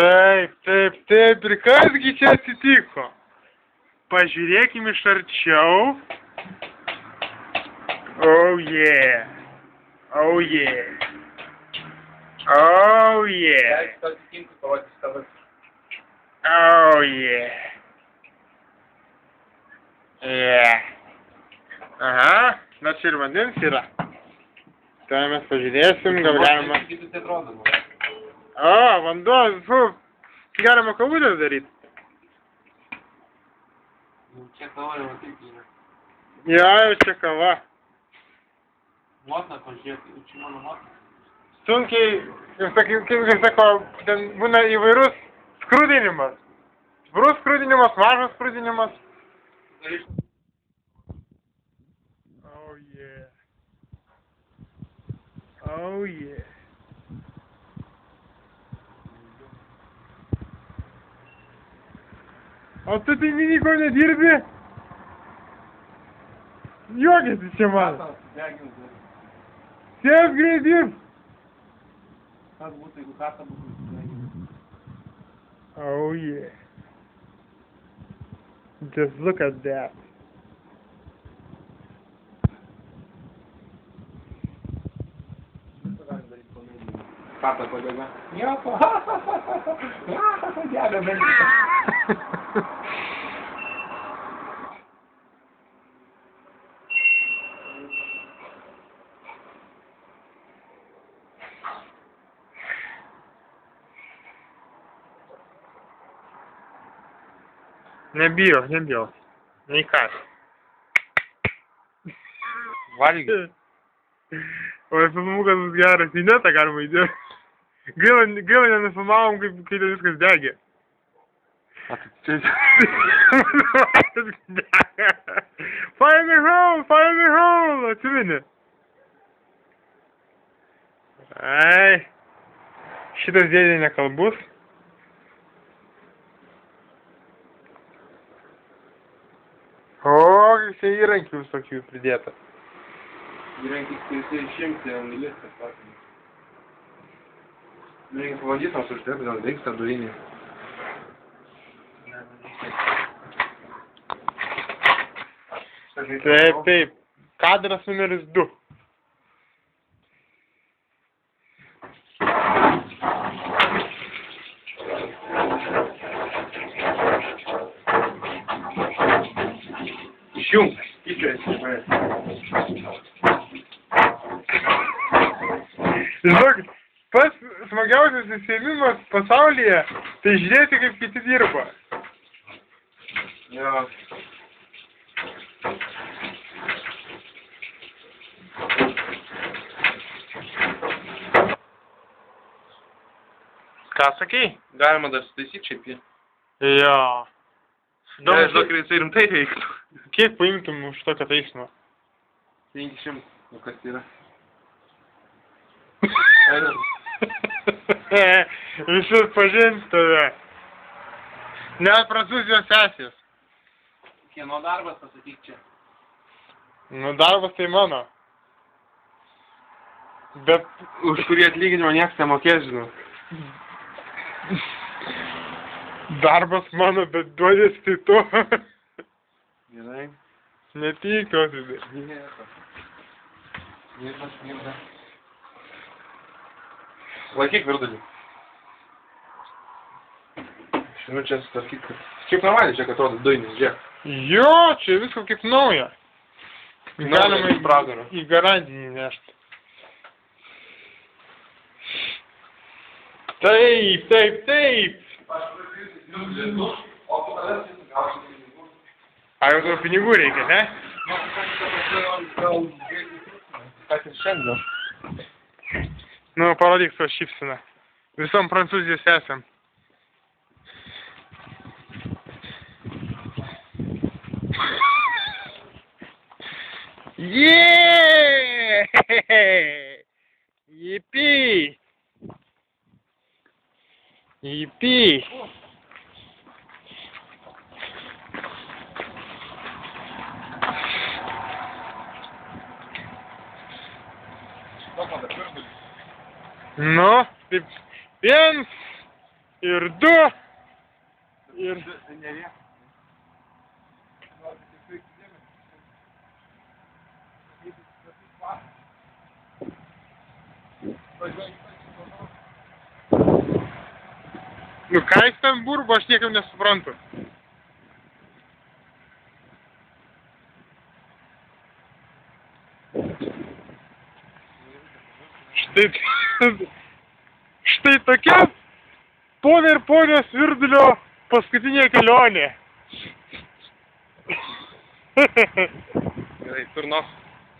Taip, taip, taip, ir kasgi čia atsitiko? Pažiūrėkime iš arčiau. Oh yeah. Oh yeah. Oh yeah. Oh yeah. Yeah. Aha, nors ir vandens yra. Tai mes pažiūrėsim, gal galima... O, vanduo, galima kavutės daryti. Čia kava jau taip yra. Jo, jau čia kava. Motna, pažiūrėk, čia mano motna. Sunkiai, kaip sako, ten būna įvairus skrudinimas. Stiprus skrudinimas, mažas skrudinimas. Oh yeah. Oh yeah. O tu tai nieko nedirbi? Juokiasi čia man. Sėsk greit dirb. Kas būtų, jeigu kasa būtų? Oh yeah. Just look at that. Kasa padėga. Nieko. Dega bendrika. Nebijau, nebijau. Nei kas. Valgy. O filmukas bus geras, į netą galima įdėti. Gaila nenufilmavom, kai ten viskas degė. A tu čia... Fire the hole, atsimeni. Ai, šitas dėdė nekalbus. O, čia įrankių visokių pridėta. Įrankis, kai jisai išimti angilis, kas sakė. Reikia pavadyti, nors uždėti, gal reiks tą durinį. Taip, taip. Kadras numeris 2. Išjung, tyčiojasi iš manęs. Žinok, pats smagiausias įsėmimas pasaulyje, tai žiūrėti, kaip kiti dirba. Jo. Ką sakei? Galima dar sutaisyti šiaip jį. Jo. Ne, žinok, ir jisai rimtai veiktų. Kiek paimtum už tokią taisymą? 500, nu kas yra? Visi pažins tave. Net prancūzijos sesės. Kieno darbas, pasakyk čia? Nu, darbas tai mano. Bet... Už kurį atlyginimą nieks nemokės, žinau. Darbas mano, bet duodės tai tu. Gerai. Netykiuosi. Mirda. Laikyk virdulį. Žinau, čia sutvarkyk, kad... Šiaip normaliai čia, kad atrodo duinis, žiūrėk. Jo, čia visko kaip nauja. Galima pragarą. Į garantijį nešti. Taip, taip, taip. Ar jau tau pinigų reikia, ne? Kas ir šiandien? Nu, parodyk savo šypseną. Visom Prancūzijos esam. Yeah! Yippee! Yippee! Nu, taip, 1, Ir 2. Ir... Nu ką jis ten burba, aš niekam nesuprantu. Štai tokia pono ir ponios Virdulio paskutinė kelionė. Gerai, turnos.